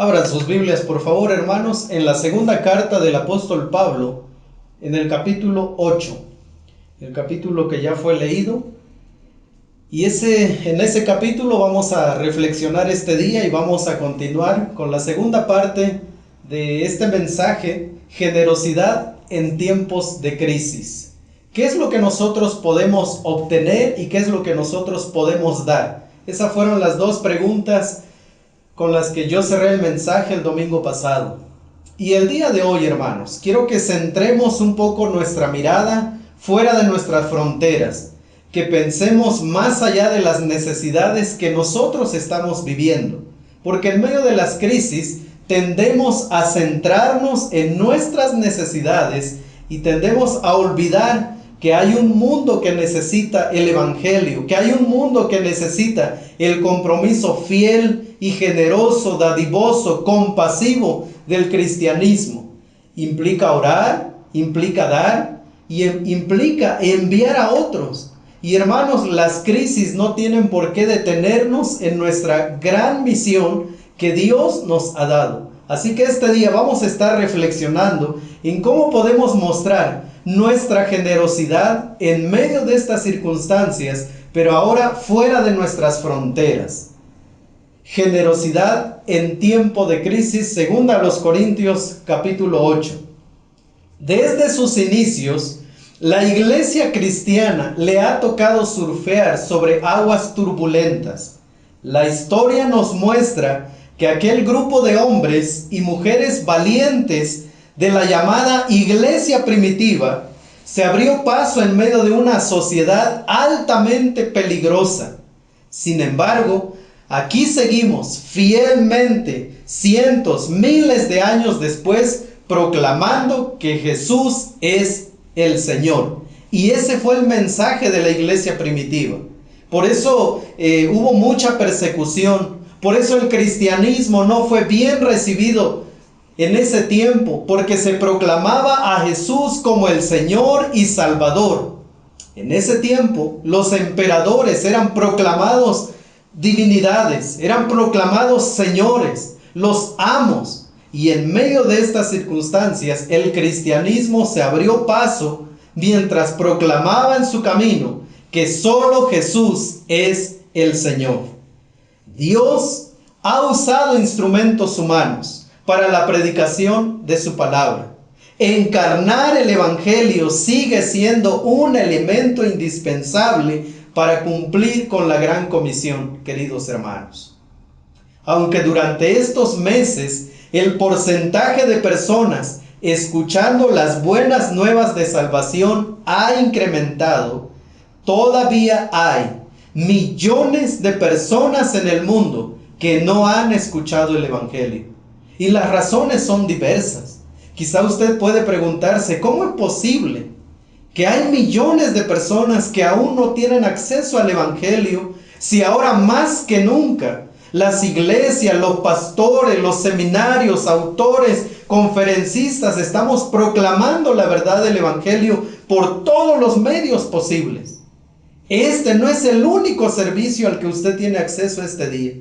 Abran sus Biblias, por favor, hermanos, en la segunda carta del apóstol Pablo, en el capítulo 8, el capítulo que ya fue leído. Y en ese capítulo vamos a reflexionar este día y vamos a continuar con la segunda parte de este mensaje: generosidad en tiempos de crisis. ¿Qué es lo que nosotros podemos obtener y qué es lo que nosotros podemos dar? Esas fueron las dos preguntas con las que yo cerré el mensaje el domingo pasado. Y el día de hoy, hermanos, quiero que centremos un poco nuestra mirada fuera de nuestras fronteras, que pensemos más allá de las necesidades que nosotros estamos viviendo, porque en medio de las crisis tendemos a centrarnos en nuestras necesidades y tendemos a olvidar que hay un mundo que necesita el evangelio, que hay un mundo que necesita el compromiso fiel y generoso, dadivoso, compasivo del cristianismo. Implica orar, implica dar y implica enviar a otros. Y hermanos, las crisis no tienen por qué detenernos en nuestra gran misión que Dios nos ha dado. Así que este día vamos a estar reflexionando en cómo podemos mostrar nuestra generosidad en medio de estas circunstancias, pero ahora fuera de nuestras fronteras. Generosidad en tiempo de crisis, según a los Corintios capítulo 8. Desde sus inicios, la iglesia cristiana le ha tocado surfear sobre aguas turbulentas. La historia nos muestra que aquel grupo de hombres y mujeres valientes de la llamada iglesia primitiva se abrió paso en medio de una sociedad altamente peligrosa. Sin embargo, aquí seguimos fielmente, cientos, miles de años después, proclamando que Jesús es el Señor. Y ese fue el mensaje de la iglesia primitiva. Por eso hubo mucha persecución. Por eso el cristianismo no fue bien recibido en ese tiempo, porque se proclamaba a Jesús como el Señor y Salvador. En ese tiempo los emperadores eran proclamados divinidades, eran proclamados señores, los amos. Y en medio de estas circunstancias el cristianismo se abrió paso mientras proclamaba en su camino que solo Jesús es el Señor. Dios ha usado instrumentos humanos para la predicación de su palabra. Encarnar el evangelio sigue siendo un elemento indispensable para cumplir con la gran comisión, queridos hermanos. Aunque durante estos meses el porcentaje de personas escuchando las buenas nuevas de salvación ha incrementado, todavía hay millones de personas en el mundo que no han escuchado el evangelio. Y las razones son diversas. Quizá usted puede preguntarse, ¿cómo es posible que hay millones de personas que aún no tienen acceso al evangelio, si ahora más que nunca las iglesias, los pastores, los seminarios, autores, conferencistas estamos proclamando la verdad del evangelio por todos los medios posibles? Este no es el único servicio al que usted tiene acceso este día.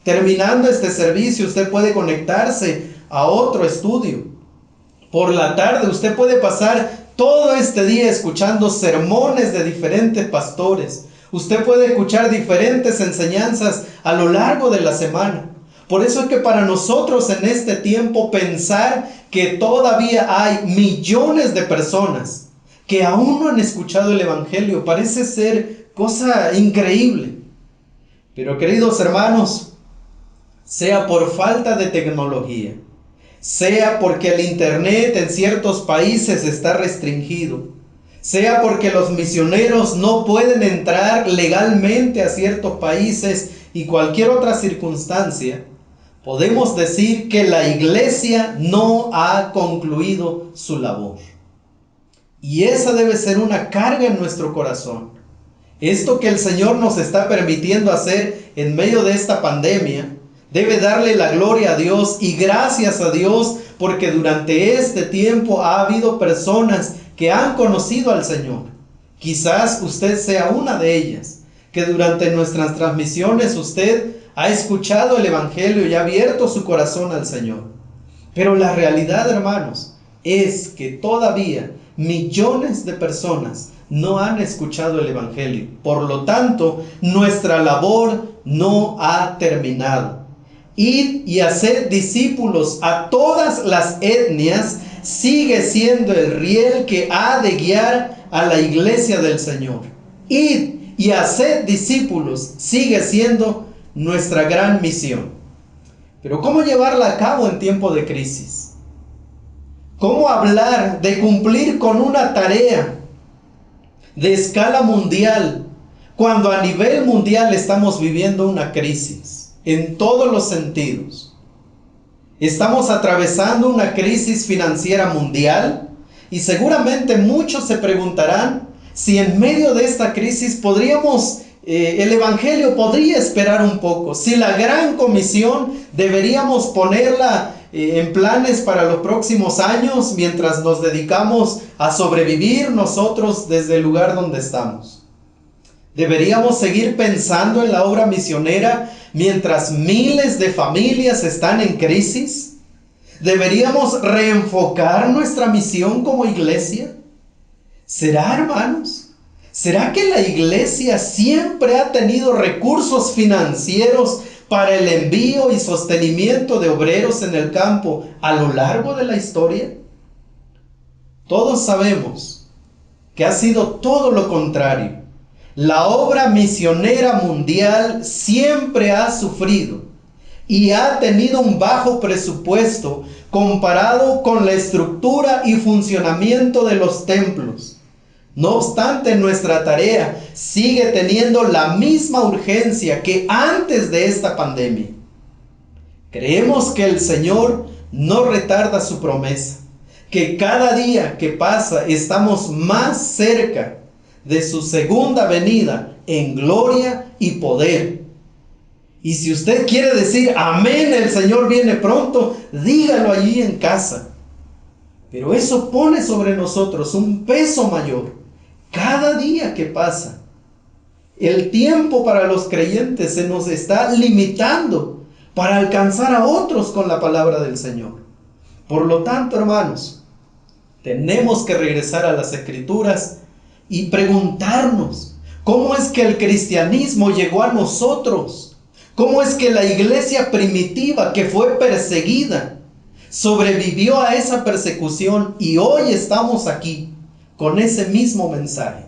Terminando este servicio, usted puede conectarse a otro estudio. Por la tarde, usted puede pasar todo este día escuchando sermones de diferentes pastores. Usted puede escuchar diferentes enseñanzas a lo largo de la semana. Por eso es que para nosotros en este tiempo pensar que todavía hay millones de personas que aún no han escuchado el evangelio parece ser cosa increíble. Pero queridos hermanos, sea por falta de tecnología, sea porque el internet en ciertos países está restringido, sea porque los misioneros no pueden entrar legalmente a ciertos países y cualquier otra circunstancia, podemos decir que la iglesia no ha concluido su labor. Y esa debe ser una carga en nuestro corazón. Esto que el Señor nos está permitiendo hacer en medio de esta pandemia, debe darle la gloria a Dios y gracias a Dios, porque durante este tiempo ha habido personas que han conocido al Señor. Quizás usted sea una de ellas, que durante nuestras transmisiones usted ha escuchado el Evangelio y ha abierto su corazón al Señor. Pero la realidad, hermanos, es que todavía millones de personas no han escuchado el Evangelio. Por lo tanto, nuestra labor no ha terminado. Ir y hacer discípulos a todas las etnias sigue siendo el riel que ha de guiar a la iglesia del Señor. Ir y hacer discípulos sigue siendo nuestra gran misión. Pero ¿cómo llevarla a cabo en tiempo de crisis? ¿Cómo hablar de cumplir con una tarea de escala mundial cuando a nivel mundial estamos viviendo una crisis en todos los sentidos? Estamos atravesando una crisis financiera mundial y seguramente muchos se preguntarán si en medio de esta crisis el Evangelio podría esperar un poco, si la gran comisión deberíamos ponerla en planes para los próximos años mientras nos dedicamos a sobrevivir nosotros desde el lugar donde estamos. ¿Deberíamos seguir pensando en la obra misionera mientras miles de familias están en crisis? ¿Deberíamos reenfocar nuestra misión como iglesia? ¿Será, hermanos? ¿Será que la iglesia siempre ha tenido recursos financieros para el envío y sostenimiento de obreros en el campo a lo largo de la historia? Todos sabemos que ha sido todo lo contrario. La obra misionera mundial siempre ha sufrido y ha tenido un bajo presupuesto comparado con la estructura y funcionamiento de los templos. No obstante, nuestra tarea sigue teniendo la misma urgencia que antes de esta pandemia. Creemos que el Señor no retarda su promesa, que cada día que pasa estamos más cerca de su segunda venida en gloria y poder. Y si usted quiere decir amén, el Señor viene pronto, dígalo allí en casa. Pero eso pone sobre nosotros un peso mayor. Cada día que pasa, el tiempo para los creyentes se nos está limitando para alcanzar a otros con la palabra del Señor. Por lo tanto, hermanos, tenemos que regresar a las Escrituras y preguntarnos, ¿cómo es que el cristianismo llegó a nosotros? ¿Cómo es que la iglesia primitiva que fue perseguida sobrevivió a esa persecución y hoy estamos aquí con ese mismo mensaje?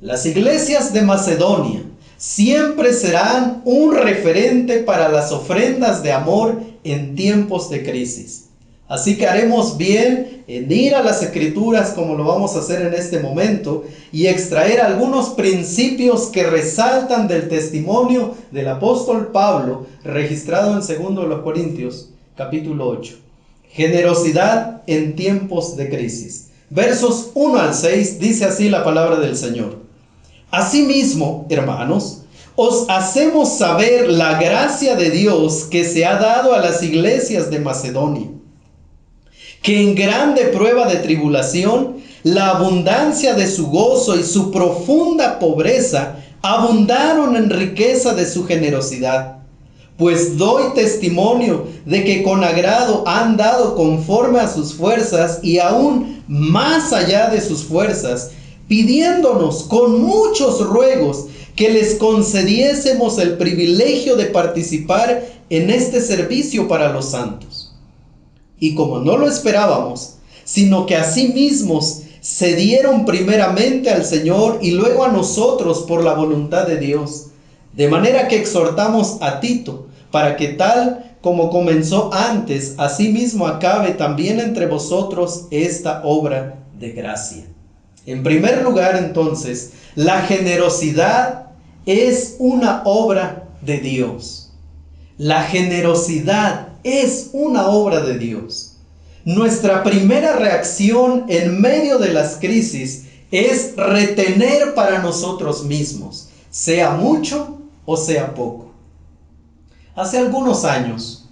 Las iglesias de Macedonia siempre serán un referente para las ofrendas de amor en tiempos de crisis. Así que haremos bien en ir a las Escrituras como lo vamos a hacer en este momento y extraer algunos principios que resaltan del testimonio del apóstol Pablo registrado en 2 Corintios capítulo 8. Generosidad en tiempos de crisis. Versos 1 al 6 dice así la palabra del Señor. Asimismo, hermanos, os hacemos saber la gracia de Dios que se ha dado a las iglesias de Macedonia, que en grande prueba de tribulación, la abundancia de su gozo y su profunda pobreza abundaron en riqueza de su generosidad. Pues doy testimonio de que con agrado han dado conforme a sus fuerzas y aún más allá de sus fuerzas, pidiéndonos con muchos ruegos que les concediésemos el privilegio de participar en este servicio para los santos. Y como no lo esperábamos, sino que a sí mismos se dieron primeramente al Señor y luego a nosotros por la voluntad de Dios, de manera que exhortamos a Tito, para que tal como comenzó antes, asimismo acabe también entre vosotros esta obra de gracia. En primer lugar, entonces, la generosidad es una obra de Dios. La generosidad es una obra de Dios. Nuestra primera reacción en medio de las crisis es retener para nosotros mismos, sea mucho o sea poco. Hace algunos años,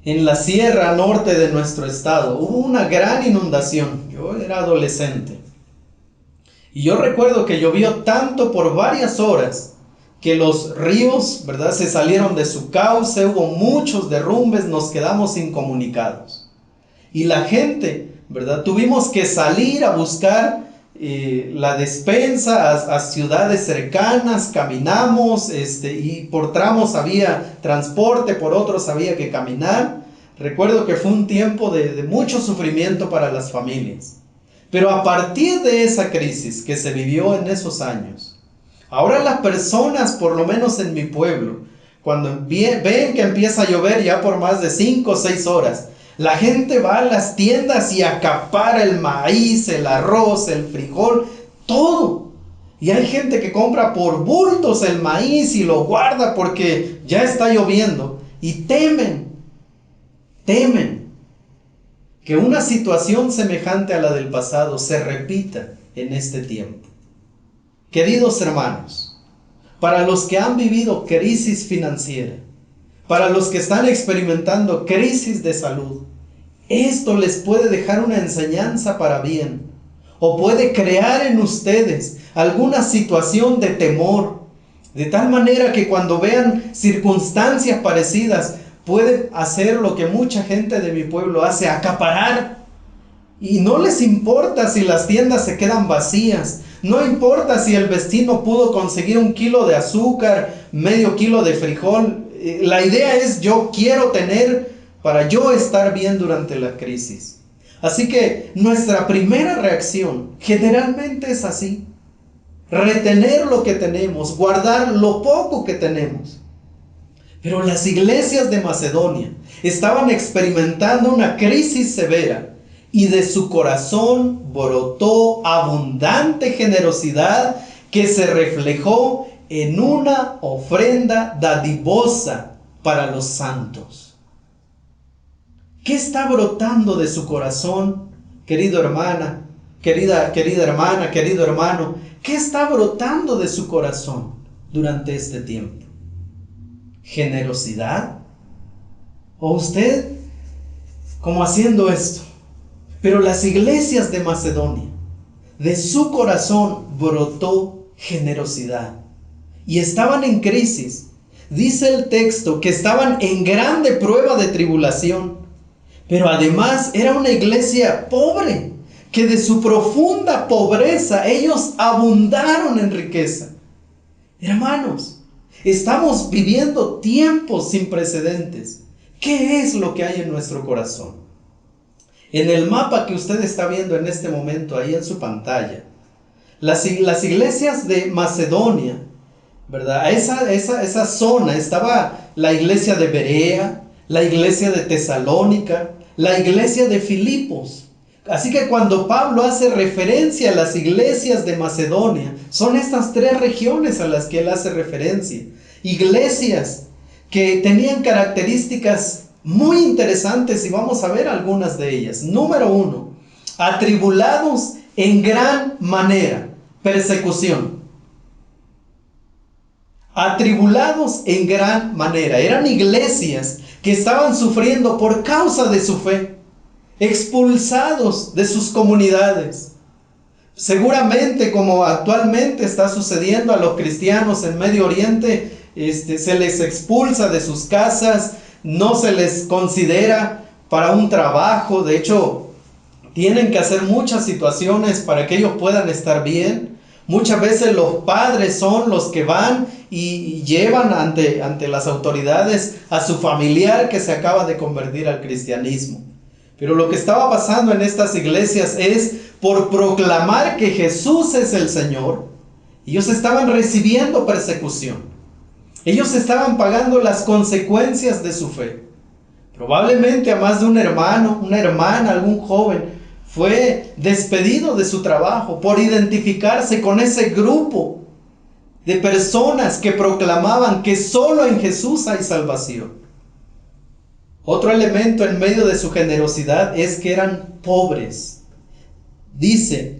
en la sierra norte de nuestro estado, hubo una gran inundación. Yo era adolescente. Y yo recuerdo que llovió tanto por varias horas, que los ríos, ¿verdad?, se salieron de su cauce, hubo muchos derrumbes, nos quedamos incomunicados. Y la gente, ¿verdad?, tuvimos que salir a buscar la despensa a ciudades cercanas, caminamos, y por tramos había transporte, por otros había que caminar. Recuerdo que fue un tiempo de mucho sufrimiento para las familias. Pero a partir de esa crisis que se vivió en esos años, ahora las personas, por lo menos en mi pueblo, cuando ven que empieza a llover ya por más de 5 o 6 horas, la gente va a las tiendas y acapara el maíz, el arroz, el frijol, todo. Y hay gente que compra por bultos el maíz y lo guarda porque ya está lloviendo. Y temen que una situación semejante a la del pasado se repita en este tiempo. Queridos hermanos, para los que han vivido crisis financiera, para los que están experimentando crisis de salud, esto les puede dejar una enseñanza para bien, o puede crear en ustedes alguna situación de temor, de tal manera que cuando vean circunstancias parecidas, pueden hacer lo que mucha gente de mi pueblo hace: acaparar. Y no les importa si las tiendas se quedan vacías, no importa si el vecino pudo conseguir 1 kilo de azúcar, medio kilo de frijol. La idea es: yo quiero tener para yo estar bien durante la crisis. Así que nuestra primera reacción generalmente es así: retener lo que tenemos, guardar lo poco que tenemos. Pero las iglesias de Macedonia estaban experimentando una crisis severa, y de su corazón brotó abundante generosidad que se reflejó en una ofrenda dadivosa para los santos. ¿Qué está brotando de su corazón, querida hermana, querida hermana, querido hermano? ¿Qué está brotando de su corazón durante este tiempo? ¿Generosidad? ¿O usted como haciendo esto? Pero las iglesias de Macedonia, de su corazón brotó generosidad. Y estaban en crisis. Dice el texto que estaban en grande prueba de tribulación. Pero además era una iglesia pobre, que de su profunda pobreza ellos abundaron en riqueza. Hermanos, estamos viviendo tiempos sin precedentes. ¿Qué es lo que hay en nuestro corazón? En el mapa que usted está viendo en este momento ahí en su pantalla, las iglesias de Macedonia, ¿verdad? Esa zona estaba la iglesia de Berea, la iglesia de Tesalónica, la iglesia de Filipos. Así que cuando Pablo hace referencia a las iglesias de Macedonia, son estas 3 regiones a las que él hace referencia. Iglesias que tenían características muy interesantes, y vamos a ver algunas de ellas. Número 1, atribulados en gran manera, persecución. Atribulados en gran manera. Eran iglesias que estaban sufriendo por causa de su fe, expulsados de sus comunidades. Seguramente, como actualmente está sucediendo a los cristianos en Medio Oriente, se les expulsa de sus casas, no se les considera para un trabajo. De hecho, tienen que hacer muchas situaciones para que ellos puedan estar bien. Muchas veces los padres son los que van y llevan ante las autoridades a su familiar que se acaba de convertir al cristianismo. Pero lo que estaba pasando en estas iglesias es, por proclamar que Jesús es el Señor, ellos estaban recibiendo persecución. Ellos estaban pagando las consecuencias de su fe. Probablemente a más de un hermano, una hermana, algún joven fue despedido de su trabajo por identificarse con ese grupo de personas que proclamaban que solo en Jesús hay salvación. Otro elemento en medio de su generosidad es que eran pobres. Dice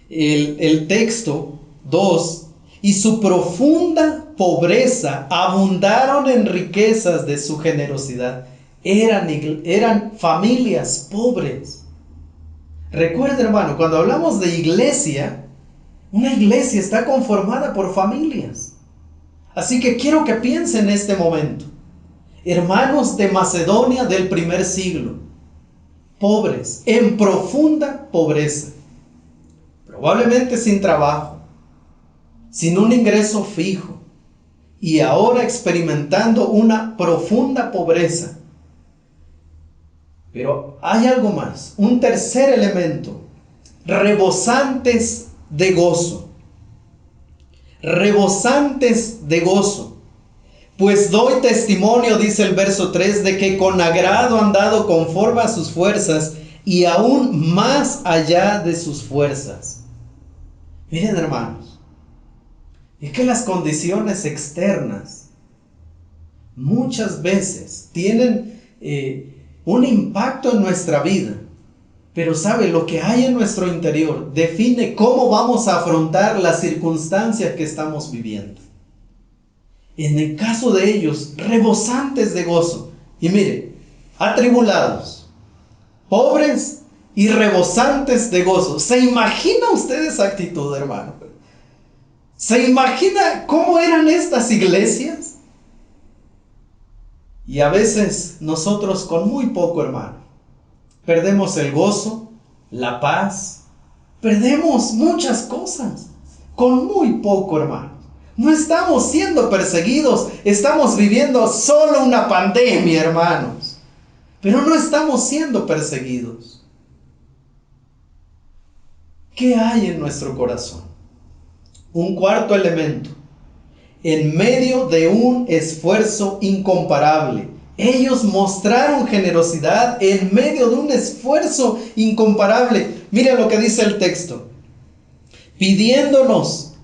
el texto 2: y su profunda pobreza abundaron en riquezas de su generosidad. Eran familias pobres. Recuerda, hermano, cuando hablamos de iglesia, una iglesia está conformada por familias. Así que quiero que piensen en este momento. Hermanos de Macedonia del primer siglo, pobres, en profunda pobreza, probablemente sin trabajo, sin un ingreso fijo, y ahora experimentando una profunda pobreza. Pero hay algo más, un tercer elemento: rebosantes de gozo. Rebosantes de gozo. Pues doy testimonio, dice el verso 3, de que con agrado han dado conforme a sus fuerzas y aún más allá de sus fuerzas. Miren, hermanos, es que las condiciones externas muchas veces tienen un impacto en nuestra vida. Pero sabe, lo que hay en nuestro interior define cómo vamos a afrontar las circunstancias que estamos viviendo. En el caso de ellos, rebosantes de gozo. Y mire, atribulados, pobres y rebosantes de gozo. ¿Se imagina usted esa actitud, hermano? ¿Se imagina cómo eran estas iglesias? Y a veces nosotros con muy poco, hermano, perdemos el gozo, la paz, perdemos muchas cosas con muy poco, hermano. No estamos siendo perseguidos, estamos viviendo solo una pandemia, hermanos, pero no estamos siendo perseguidos. ¿Qué hay en nuestro corazón? Un cuarto elemento: en medio de un esfuerzo incomparable. Ellos mostraron generosidad en medio de un esfuerzo incomparable. Mira lo que dice el texto: pidiéndonos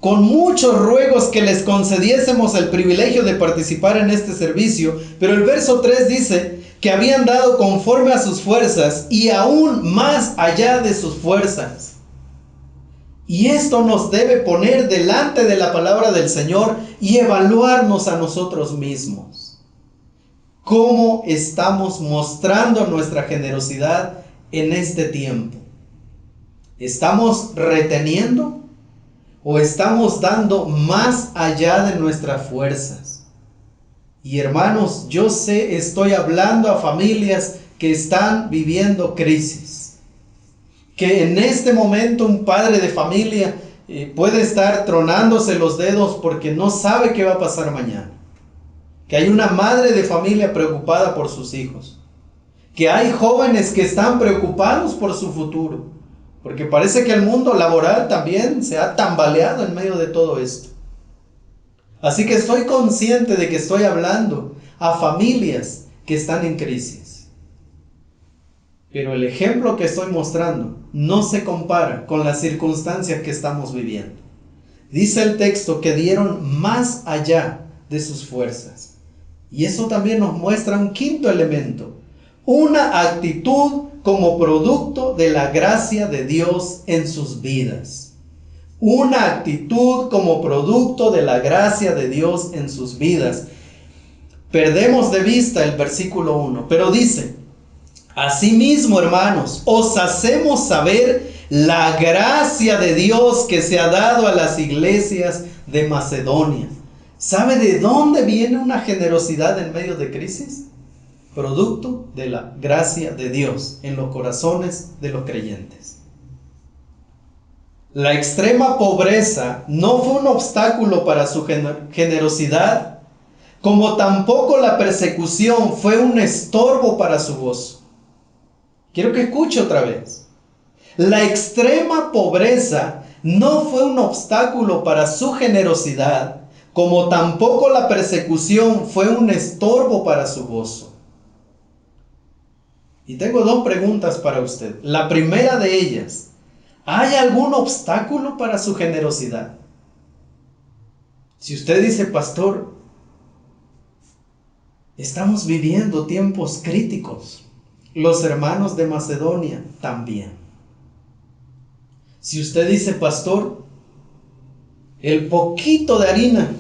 con muchos ruegos que les concediésemos el privilegio de participar en este servicio. Pero el verso 3 dice que habían dado conforme a sus fuerzas y aún más allá de sus fuerzas. Y esto nos debe poner delante de la palabra del Señor y evaluarnos a nosotros mismos. ¿Cómo estamos mostrando nuestra generosidad en este tiempo? ¿Estamos reteniendo o estamos dando más allá de nuestras fuerzas? Y hermanos, yo sé, estoy hablando a familias que están viviendo crisis. Que en este momento un padre de familia puede estar tronándose los dedos porque no sabe qué va a pasar mañana. Que hay una madre de familia preocupada por sus hijos. Que hay jóvenes que están preocupados por su futuro, porque parece que el mundo laboral también se ha tambaleado en medio de todo esto. Así que estoy consciente de que estoy hablando a familias que están en crisis. Pero el ejemplo que estoy mostrando no se compara con las circunstancias que estamos viviendo. Dice el texto que dieron más allá de sus fuerzas. Y eso también nos muestra un quinto elemento: una actitud como producto de la gracia de Dios en sus vidas. Una actitud como producto de la gracia de Dios en sus vidas. Perdemos de vista el versículo 1, pero dice: asimismo, hermanos, os hacemos saber la gracia de Dios que se ha dado a las iglesias de Macedonia. ¿Sabe de dónde viene una generosidad en medio de crisis? Producto de la gracia de Dios en los corazones de los creyentes. La extrema pobreza no fue un obstáculo para su generosidad, como tampoco la persecución fue un estorbo para su gozo. Quiero que escuche otra vez. La extrema pobreza no fue un obstáculo para su generosidad, como tampoco la persecución fue un estorbo para su gozo. Y tengo dos preguntas para usted. La primera de ellas: ¿hay algún obstáculo para su generosidad? Si usted dice: pastor, estamos viviendo tiempos críticos, los hermanos de Macedonia también. Si usted dice: pastor, el poquito de harina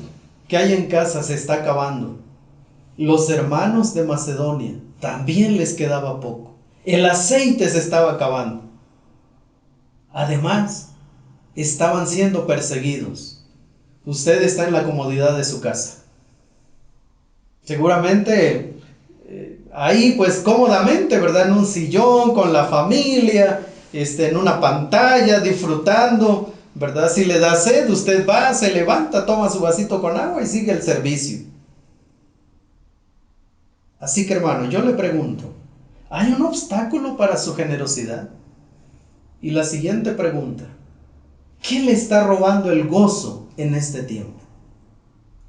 que hay en casa se está acabando, los hermanos de Macedonia también les quedaba poco. El aceite se estaba acabando. Además, estaban siendo perseguidos. usted está en la comodidad de su casa. Seguramente ahí pues cómodamente, ¿verdad? En un sillón, con la familia, en una pantalla, disfrutando, ¿verdad? Si le da sed, usted va, se levanta, toma su vasito con agua y sigue el servicio. Así que hermano, yo le pregunto, ¿hay un obstáculo para su generosidad? Y la siguiente pregunta, ¿qué le está robando el gozo en este tiempo?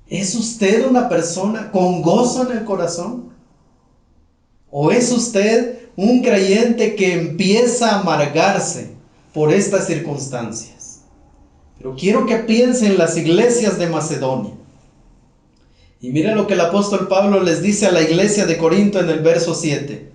¿Es usted una persona con gozo en el corazón? ¿O es usted un creyente que empieza a amargarse por estas circunstancias? Pero quiero que piense en las iglesias de Macedonia. Y miren lo que el apóstol Pablo les dice a la iglesia de Corinto en el verso 7.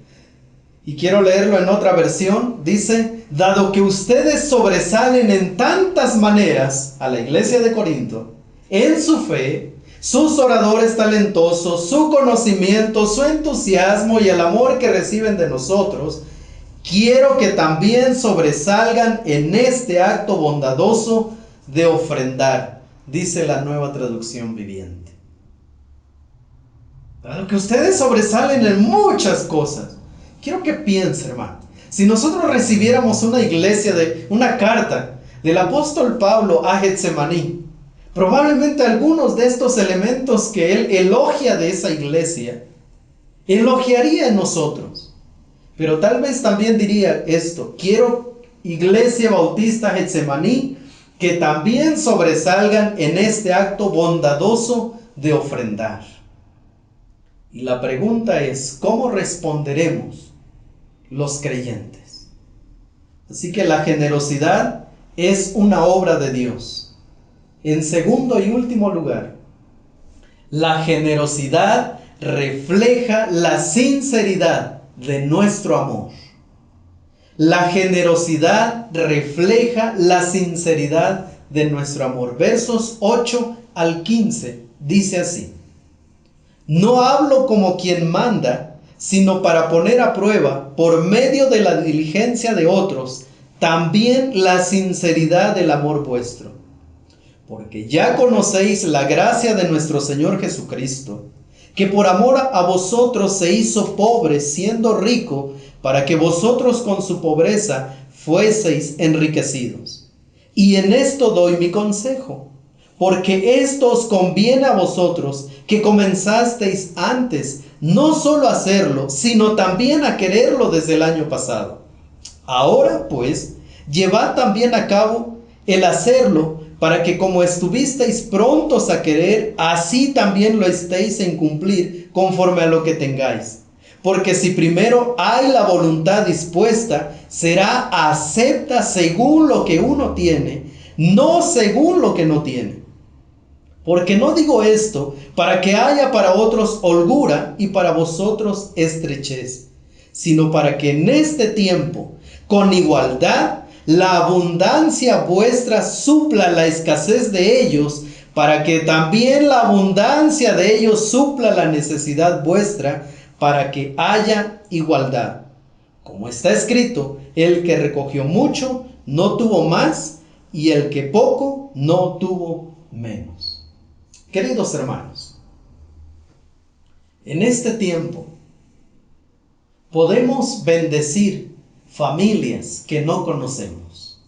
Y quiero leerlo en otra versión. Dice, dado que ustedes sobresalen en tantas maneras a la iglesia de Corinto, en su fe, sus oradores talentosos, su conocimiento, su entusiasmo y el amor que reciben de nosotros, quiero que también sobresalgan en este acto bondadoso de ofrendar, dice la Nueva Traducción Viviente. Dado que ustedes sobresalen en muchas cosas, quiero que piense, hermano, si nosotros recibiéramos una carta del apóstol Pablo a Getsemaní, probablemente algunos de estos elementos que él elogia de esa iglesia, elogiaría en nosotros. Pero tal vez también diría esto: quiero, Iglesia Bautista Getsemaní, que también sobresalgan en este acto bondadoso de ofrendar. Y la pregunta es, ¿cómo responderemos los creyentes? Así que la generosidad es una obra de Dios. En segundo y último lugar, la generosidad refleja la sinceridad de nuestro amor. La generosidad refleja la sinceridad de nuestro amor. Versos 8 al 15 dice así: no hablo como quien manda, sino para poner a prueba, por medio de la diligencia de otros, también la sinceridad del amor vuestro. Porque ya conocéis la gracia de nuestro Señor Jesucristo, que por amor a vosotros se hizo pobre, siendo rico, para que vosotros con su pobreza fueseis enriquecidos. Y en esto doy mi consejo, porque esto os conviene a vosotros, que comenzasteis antes, no solo a hacerlo, sino también a quererlo desde el año pasado. Ahora, pues, llevad también a cabo el hacerlo, para que como estuvisteis prontos a querer, así también lo estéis en cumplir, conforme a lo que tengáis. Porque si primero hay la voluntad dispuesta, será acepta según lo que uno tiene, no según lo que no tiene. Porque no digo esto para que haya para otros holgura y para vosotros estrechez, sino para que en este tiempo, con igualdad, la abundancia vuestra supla la escasez de ellos, para que también la abundancia de ellos supla la necesidad vuestra, para que haya igualdad. Como está escrito, el que recogió mucho no tuvo más, y el que poco no tuvo menos. Queridos hermanos, en este tiempo podemos bendecir familias que no conocemos.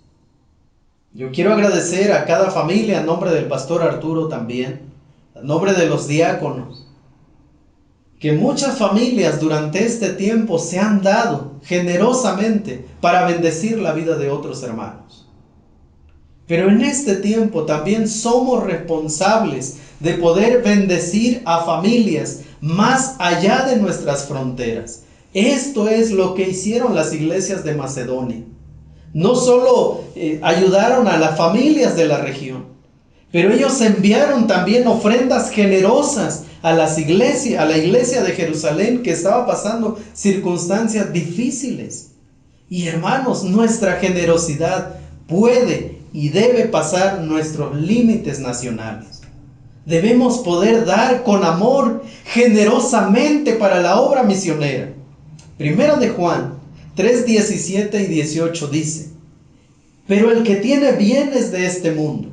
Yo quiero agradecer a cada familia, a nombre del pastor Arturo también, a nombre de los diáconos, que muchas familias durante este tiempo se han dado generosamente para bendecir la vida de otros hermanos. Pero en este tiempo también somos responsables de poder bendecir a familias más allá de nuestras fronteras. Esto es lo que hicieron las iglesias de Macedonia. No solo ayudaron a las familias de la región, pero ellos enviaron también ofrendas generosas a la iglesia de Jerusalén, que estaba pasando circunstancias difíciles. Y hermanos, nuestra generosidad puede y debe pasar nuestros límites nacionales. Debemos poder dar con amor generosamente para la obra misionera. Primero de Juan 3:17 y 18 dice: pero el que tiene bienes de este mundo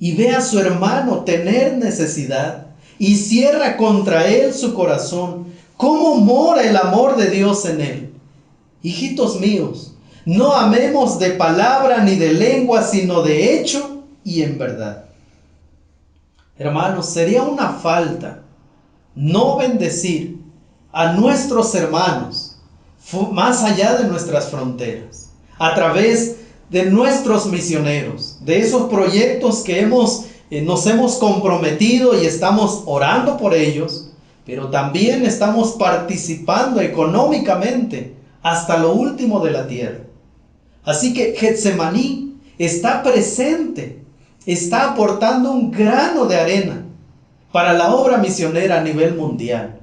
y ve a su hermano tener necesidad y cierra contra él su corazón, ¿cómo mora el amor de Dios en él? Hijitos míos, no amemos de palabra ni de lengua, sino de hecho y en verdad. Hermanos, sería una falta no bendecir a nuestros hermanos más allá de nuestras fronteras, a través de nuestros misioneros, de esos proyectos que nos hemos comprometido y estamos orando por ellos, pero también estamos participando económicamente hasta lo último de la tierra. Así que Getsemaní está presente, está aportando un grano de arena para la obra misionera a nivel mundial.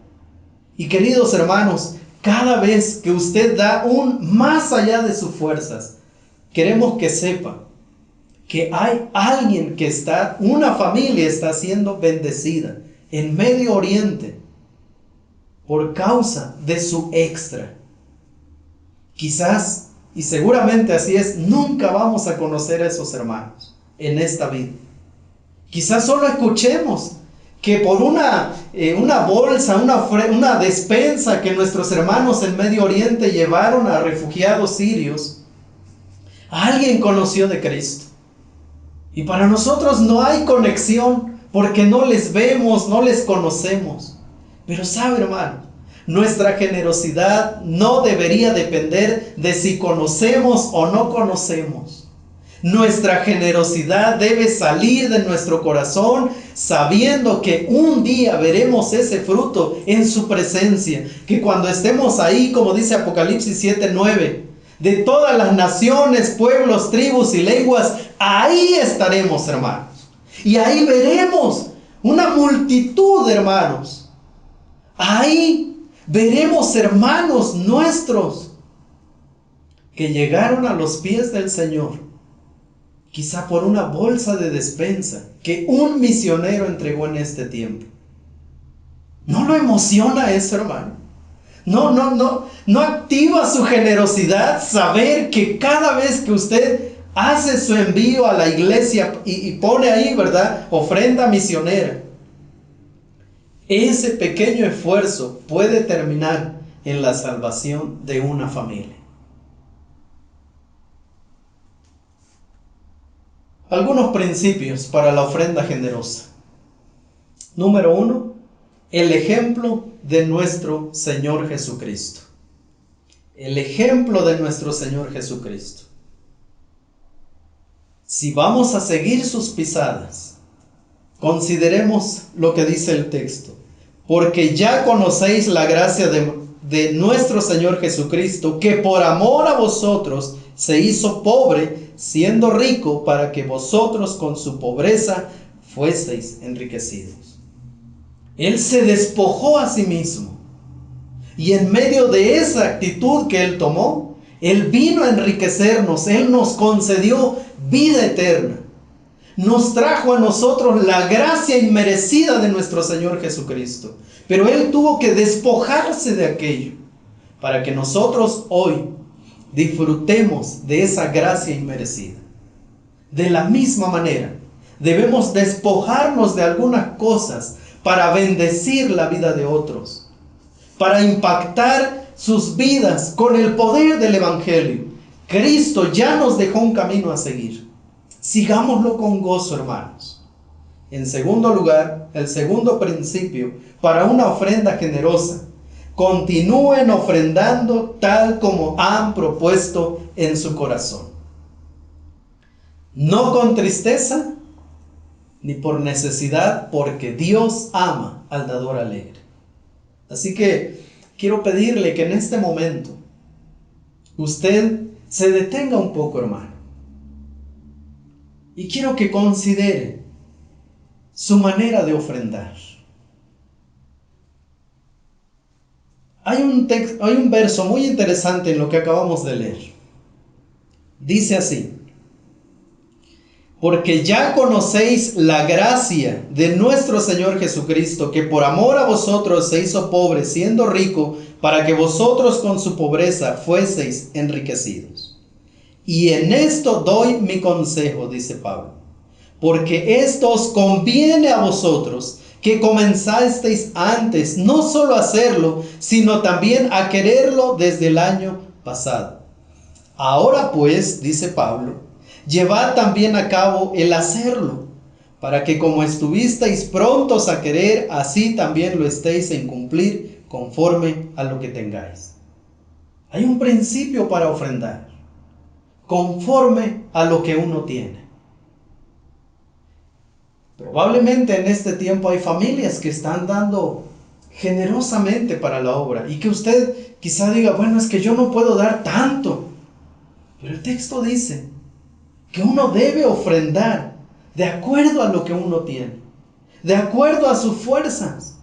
Y queridos hermanos, cada vez que usted da más allá de sus fuerzas, queremos que sepa que hay alguien una familia está siendo bendecida en Medio Oriente por causa de su extra. Quizás, y seguramente así es, nunca vamos a conocer a esos hermanos en esta vida. Quizás solo escuchemos que por una bolsa, una despensa que nuestros hermanos en Medio Oriente llevaron a refugiados sirios, alguien conoció de Cristo. Y para nosotros no hay conexión porque no les vemos, no les conocemos. Pero sabe, hermano, nuestra generosidad no debería depender de si conocemos o no conocemos. Nuestra generosidad debe salir de nuestro corazón sabiendo que un día veremos ese fruto en su presencia. Que cuando estemos ahí, como dice Apocalipsis 7:9, de todas las naciones, pueblos, tribus y lenguas, ahí estaremos, hermanos. Y ahí veremos una multitud de hermanos. Ahí veremos hermanos nuestros que llegaron a los pies del Señor, quizá por una bolsa de despensa que un misionero entregó en este tiempo. ¿No lo emociona eso, hermano? No activa su generosidad saber que cada vez que usted hace su envío a la iglesia y pone ahí, ¿verdad?, ofrenda misionera, ese pequeño esfuerzo puede terminar en la salvación de una familia. Algunos principios para la ofrenda generosa. Número 1, el ejemplo de nuestro Señor Jesucristo. El ejemplo de nuestro Señor Jesucristo. Si vamos a seguir sus pisadas, consideremos lo que dice el texto. Porque ya conocéis la gracia de nuestro Señor Jesucristo, que por amor a vosotros se hizo pobre, siendo rico, para que vosotros con su pobreza fueseis enriquecidos. Él se despojó a sí mismo. Y en medio de esa actitud que Él tomó, Él vino a enriquecernos. Él nos concedió vida eterna. Nos trajo a nosotros la gracia inmerecida de nuestro Señor Jesucristo. Pero Él tuvo que despojarse de aquello para que nosotros hoy disfrutemos de esa gracia inmerecida. De la misma manera, debemos despojarnos de algunas cosas para bendecir la vida de otros, para impactar sus vidas con el poder del Evangelio. Cristo ya nos dejó un camino a seguir. Sigámoslo con gozo, hermanos. En segundo lugar, el segundo principio para una ofrenda generosa: continúen ofrendando tal como han propuesto en su corazón. No con tristeza ni por necesidad, porque Dios ama al dador alegre. Así que quiero pedirle que en este momento usted se detenga un poco, hermano. Y quiero que considere su manera de ofrendar. Hay un verso muy interesante en lo que acabamos de leer. Dice así: porque ya conocéis la gracia de nuestro Señor Jesucristo, que por amor a vosotros se hizo pobre, siendo rico, para que vosotros con su pobreza fueseis enriquecidos. Y en esto doy mi consejo, dice Pablo. porque esto os conviene a vosotros, que comenzasteis antes, no solo a hacerlo, sino también a quererlo desde el año pasado. Ahora pues, dice Pablo, llevad también a cabo el hacerlo, para que como estuvisteis prontos a querer, así también lo estéis en cumplir conforme a lo que tengáis. Hay un principio para ofrendar, conforme a lo que uno tiene. Probablemente en este tiempo hay familias que están dando generosamente para la obra y que usted quizá diga, bueno, es que yo no puedo dar tanto. Pero el texto dice que uno debe ofrendar de acuerdo a lo que uno tiene, de acuerdo a sus fuerzas.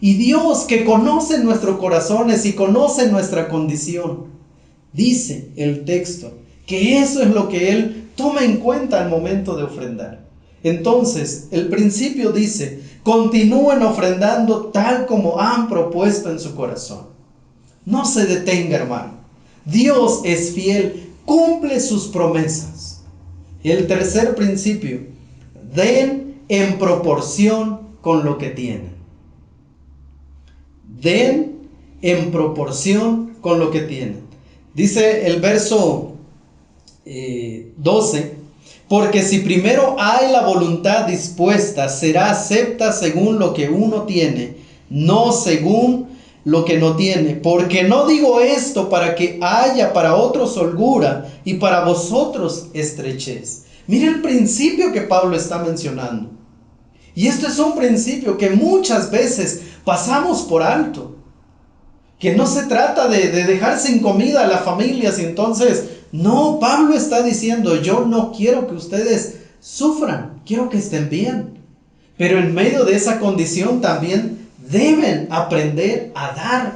Y Dios, que conoce nuestros corazones y conoce nuestra condición, dice el texto que eso es lo que Él toma en cuenta al momento de ofrendar. Entonces, el principio dice, continúen ofrendando tal como han propuesto en su corazón. No se detenga, hermano. Dios es fiel, cumple sus promesas. Y el tercer principio, den en proporción con lo que tienen. Den en proporción con lo que tienen. Dice el verso 12, porque si primero hay la voluntad dispuesta, será acepta según lo que uno tiene, no según lo que no tiene. Porque no digo esto para que haya para otros holgura y para vosotros estrechez. Mire el principio que Pablo está mencionando. Y esto es un principio que muchas veces pasamos por alto. Que no se trata de dejar sin comida a las familias y entonces, no, Pablo está diciendo, yo no quiero que ustedes sufran, quiero que estén bien. Pero en medio de esa condición también deben aprender a dar.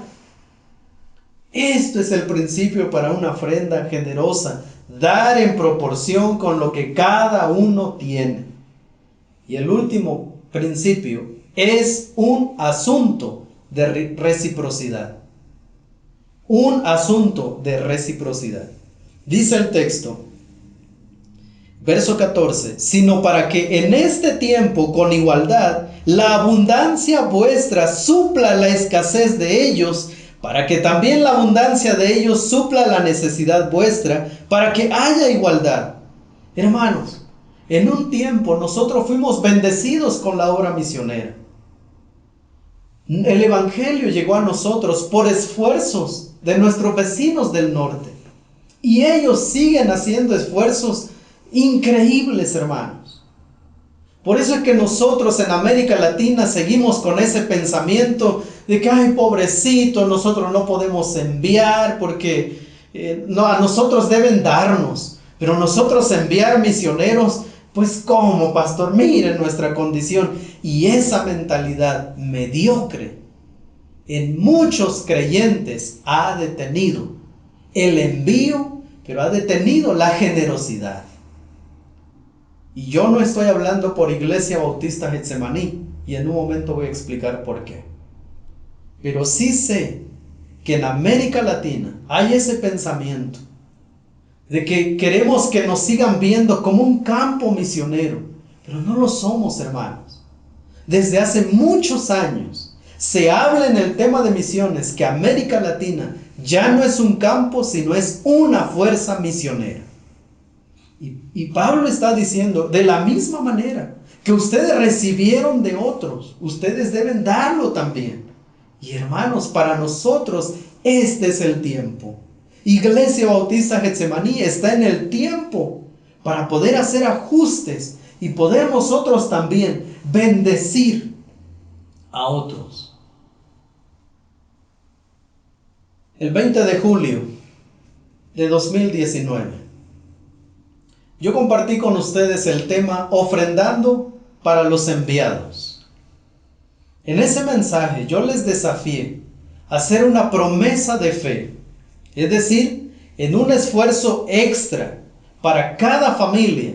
Esto es el principio para una ofrenda generosa, dar en proporción con lo que cada uno tiene. Y el último principio es un asunto de reciprocidad. Un asunto de reciprocidad. Dice el texto, verso 14, sino para que en este tiempo con igualdad la abundancia vuestra supla la escasez de ellos, para que también la abundancia de ellos supla la necesidad vuestra, para que haya igualdad. Hermanos, en un tiempo nosotros fuimos bendecidos con la obra misionera. El evangelio llegó a nosotros por esfuerzos de nuestros vecinos del norte. Y ellos siguen haciendo esfuerzos increíbles, hermanos. Por eso es que nosotros en América Latina seguimos con ese pensamiento de que, ay, pobrecito, nosotros no podemos enviar porque no, a nosotros deben darnos. Pero nosotros enviar misioneros, pues ¿cómo, pastor? Miren nuestra condición. Y esa mentalidad mediocre en muchos creyentes ha detenido el envío, pero ha detenido la generosidad. Y yo no estoy hablando por Iglesia Bautista Getsemaní, y en un momento voy a explicar por qué. Pero sí sé que en América Latina hay ese pensamiento de que queremos que nos sigan viendo como un campo misionero, pero no lo somos, hermanos. Desde hace muchos años se habla en el tema de misiones que América Latina ya no es un campo, sino es una fuerza misionera. Y Pablo está diciendo, de la misma manera que ustedes recibieron de otros, ustedes deben darlo también. Y hermanos, para nosotros este es el tiempo. Iglesia Bautista Getsemaní está en el tiempo para poder hacer ajustes y poder nosotros también bendecir a otros. El 20 de julio de 2019, yo compartí con ustedes el tema ofrendando para los enviados. En ese mensaje yo les desafié a hacer una promesa de fe, es decir, en un esfuerzo extra para cada familia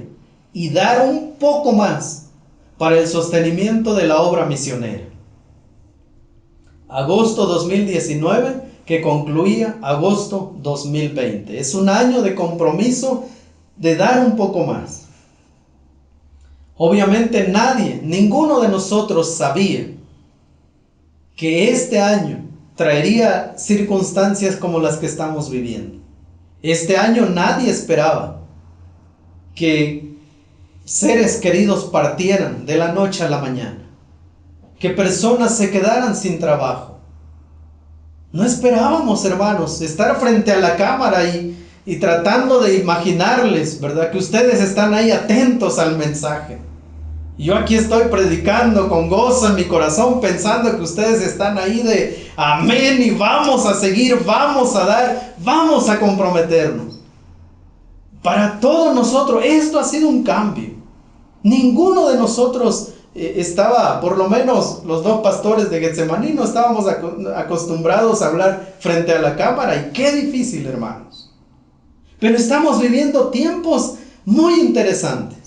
y dar un poco más para el sostenimiento de la obra misionera. Agosto 2019 que concluía agosto 2020. Es un año de compromiso de dar un poco más. Obviamente nadie, ninguno de nosotros sabía que este año traería circunstancias como las que estamos viviendo. Este año nadie esperaba que seres queridos partieran de la noche a la mañana, que personas se quedaran sin trabajo. No esperábamos, hermanos, estar frente a la cámara y tratando de imaginarles, ¿verdad? Que ustedes están ahí atentos al mensaje. Yo aquí estoy predicando con gozo en mi corazón, pensando que ustedes están ahí de amén y vamos a seguir, vamos a dar, vamos a comprometernos. Para todos nosotros esto ha sido un cambio. Ninguno de nosotros estaba, por lo menos los dos pastores de Getsemaní, no estábamos acostumbrados a hablar frente a la cámara, y qué difícil, hermanos. Pero estamos viviendo tiempos muy interesantes.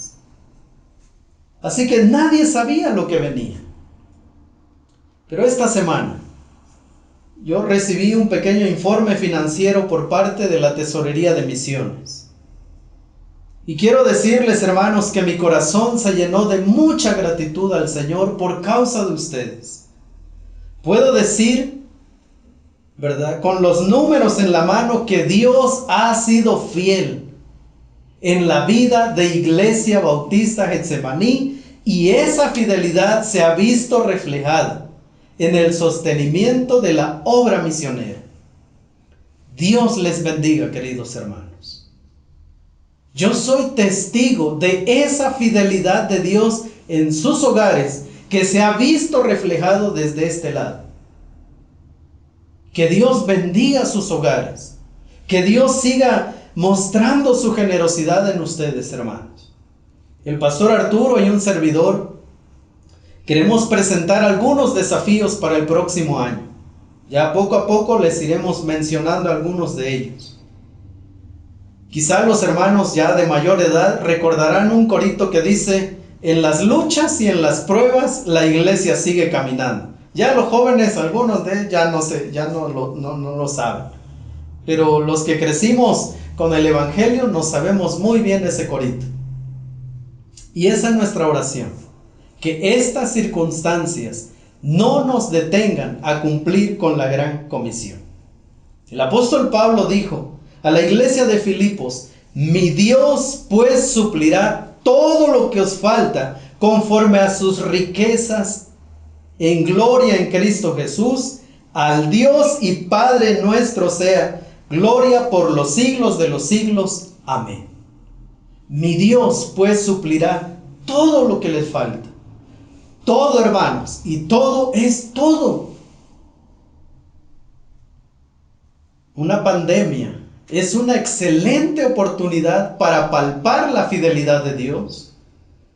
Así que nadie sabía lo que venía. Pero esta semana yo recibí un pequeño informe financiero por parte de la Tesorería de Misiones. Y quiero decirles, hermanos, que mi corazón se llenó de mucha gratitud al Señor por causa de ustedes. Puedo decir, ¿verdad?, con los números en la mano, que Dios ha sido fiel en la vida de Iglesia Bautista Getsemaní, y esa fidelidad se ha visto reflejada en el sostenimiento de la obra misionera. Dios les bendiga, queridos hermanos. Yo soy testigo de esa fidelidad de Dios en sus hogares, que se ha visto reflejado desde este lado. Que Dios bendiga sus hogares, que Dios siga mostrando su generosidad en ustedes, hermanos. El pastor Arturo y un servidor queremos presentar algunos desafíos para el próximo año. Ya poco a poco les iremos mencionando algunos de ellos. Quizá los hermanos ya de mayor edad recordarán un corito que dice: en las luchas y en las pruebas la iglesia sigue caminando. Ya los jóvenes, algunos de ellos ya no lo saben. Pero los que crecimos con el Evangelio nos sabemos muy bien ese corito. Y esa es nuestra oración, que estas circunstancias no nos detengan a cumplir con la gran comisión. El apóstol Pablo dijo a la iglesia de Filipos: mi Dios pues suplirá todo lo que os falta conforme a sus riquezas en gloria en Cristo Jesús. Al Dios y Padre nuestro sea gloria por los siglos de los siglos. Amén. Mi Dios pues suplirá todo lo que les falta. Todo, hermanos, y todo es todo. Una pandemia es una excelente oportunidad para palpar la fidelidad de Dios,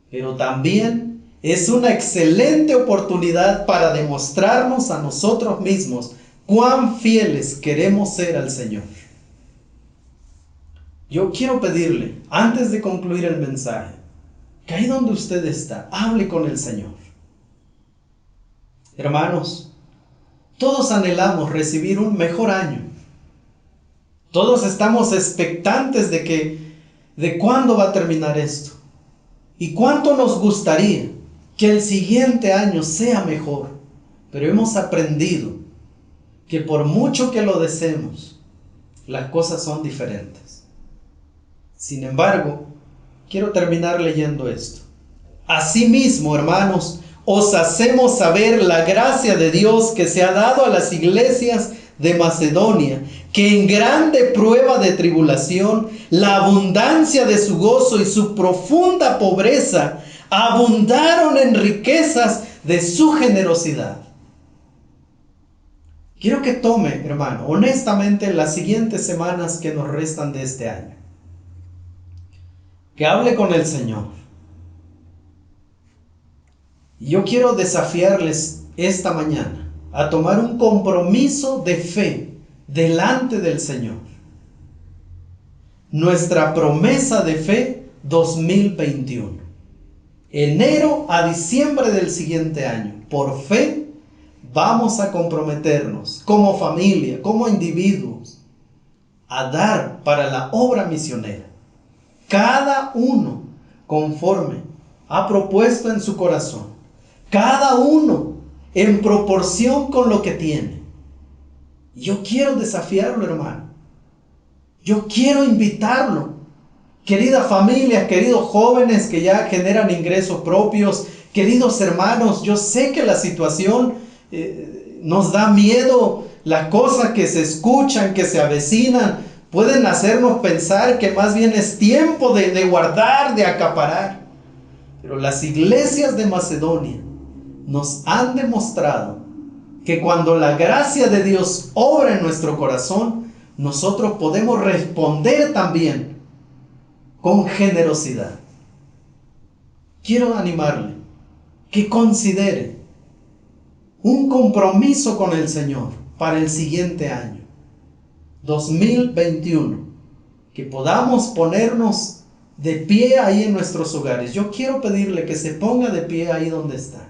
pero también es una excelente oportunidad para demostrarnos a nosotros mismos cuán fieles queremos ser al Señor. Yo quiero pedirle, antes de concluir el mensaje, que ahí donde usted está, hable con el Señor. Hermanos, todos anhelamos recibir un mejor año. Todos estamos expectantes de cuándo va a terminar esto. Y cuánto nos gustaría que el siguiente año sea mejor. Pero hemos aprendido que por mucho que lo deseemos, las cosas son diferentes. Sin embargo, quiero terminar leyendo esto. Asimismo, hermanos, os hacemos saber la gracia de Dios que se ha dado a las iglesias de Macedonia, que en grande prueba de tribulación, la abundancia de su gozo y su profunda pobreza abundaron en riquezas de su generosidad. Quiero que tome, hermano, honestamente las siguientes semanas que nos restan de este año. Que hable con el Señor. Y yo quiero desafiarles esta mañana a tomar un compromiso de fe delante del Señor. Nuestra promesa de fe 2021. Enero a diciembre del siguiente año. Por fe vamos a comprometernos como familia, como individuos, a dar para la obra misionera. Cada uno conforme ha propuesto en su corazón, cada uno en proporción con lo que tiene. Yo quiero desafiarlo, hermano. Yo quiero invitarlo. Querida familia, queridos jóvenes que ya generan ingresos propios, queridos hermanos, yo sé que la situación nos da miedo, las cosas que se escuchan, que se avecinan, pueden hacernos pensar que más bien es tiempo de guardar, de acaparar. Pero las iglesias de Macedonia nos han demostrado que cuando la gracia de Dios obra en nuestro corazón, nosotros podemos responder también con generosidad. Quiero animarle que considere un compromiso con el Señor para el siguiente año, 2021, que podamos ponernos de pie ahí en nuestros hogares. Yo quiero pedirle que se ponga de pie ahí donde está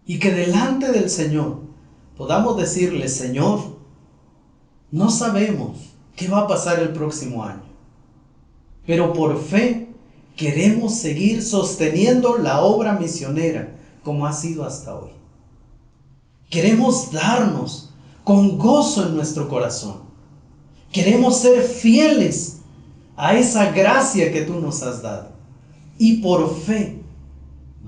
y que delante del Señor podamos decirle: Señor, no sabemos qué va a pasar el próximo año, pero por fe queremos seguir sosteniendo la obra misionera como ha sido hasta hoy. Queremos darnos con gozo en nuestro corazón. Queremos ser fieles a esa gracia que tú nos has dado. Y por fe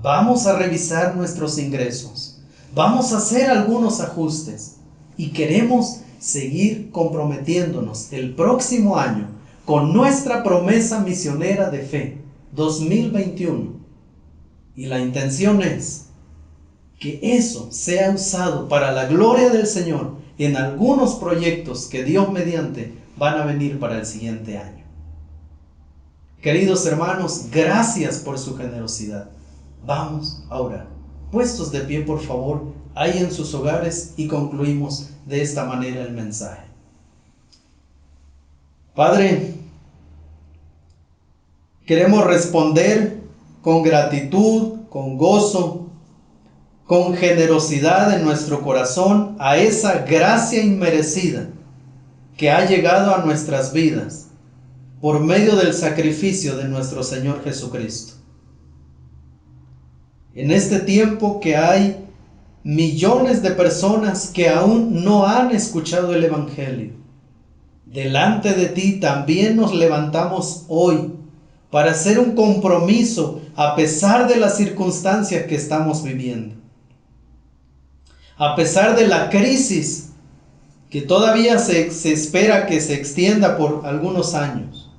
vamos a revisar nuestros ingresos. Vamos a hacer algunos ajustes. Y queremos seguir comprometiéndonos el próximo año con nuestra promesa misionera de fe, 2021. Y la intención es que eso sea usado para la gloria del Señor en algunos proyectos que Dios mediante van a venir para el siguiente año. Queridos hermanos, gracias por su generosidad. Vamos a orar. Puestos de pie, por favor, ahí en sus hogares, y concluimos de esta manera el mensaje. Padre, queremos responder con gratitud, con gozo, con generosidad en nuestro corazón a esa gracia inmerecida que ha llegado a nuestras vidas por medio del sacrificio de nuestro Señor Jesucristo. En este tiempo que hay millones de personas que aún no han escuchado el Evangelio, delante de ti también nos levantamos hoy para hacer un compromiso a pesar de las circunstancias que estamos viviendo. A pesar de la crisis que todavía se espera que se extienda por algunos años,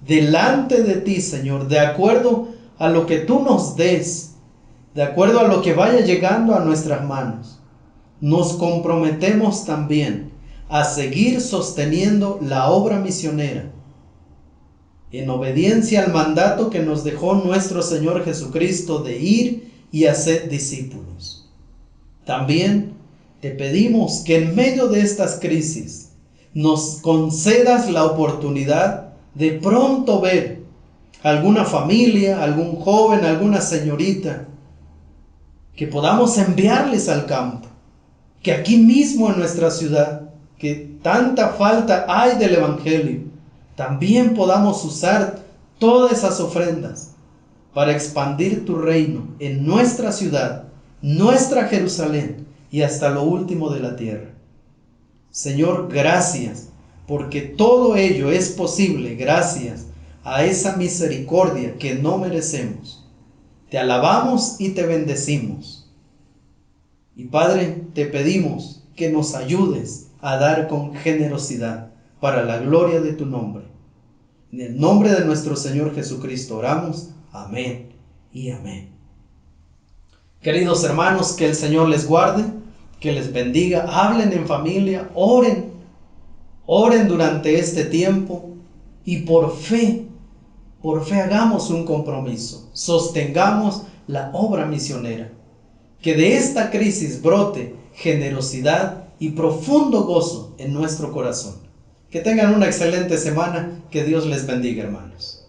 delante de ti, Señor, de acuerdo a lo que tú nos des, de acuerdo a lo que vaya llegando a nuestras manos, nos comprometemos también a seguir sosteniendo la obra misionera en obediencia al mandato que nos dejó nuestro Señor Jesucristo de ir y hacer discípulos. También te pedimos que en medio de estas crisis nos concedas la oportunidad de pronto ver alguna familia, algún joven, alguna señorita, que podamos enviarles al campo, que aquí mismo en nuestra ciudad, que tanta falta hay del Evangelio, también podamos usar todas esas ofrendas para expandir tu reino en nuestra ciudad, nuestra Jerusalén y hasta lo último de la tierra. Señor, gracias, porque todo ello es posible gracias a esa misericordia que no merecemos. Te alabamos y te bendecimos. Y Padre, te pedimos que nos ayudes a dar con generosidad para la gloria de tu nombre. En el nombre de nuestro Señor Jesucristo oramos. Amén y amén. Queridos hermanos, que el Señor les guarde, que les bendiga. Hablen en familia, oren durante este tiempo y por fe hagamos un compromiso. Sostengamos la obra misionera. Que de esta crisis brote generosidad y profundo gozo en nuestro corazón. Que tengan una excelente semana. Que Dios les bendiga, hermanos.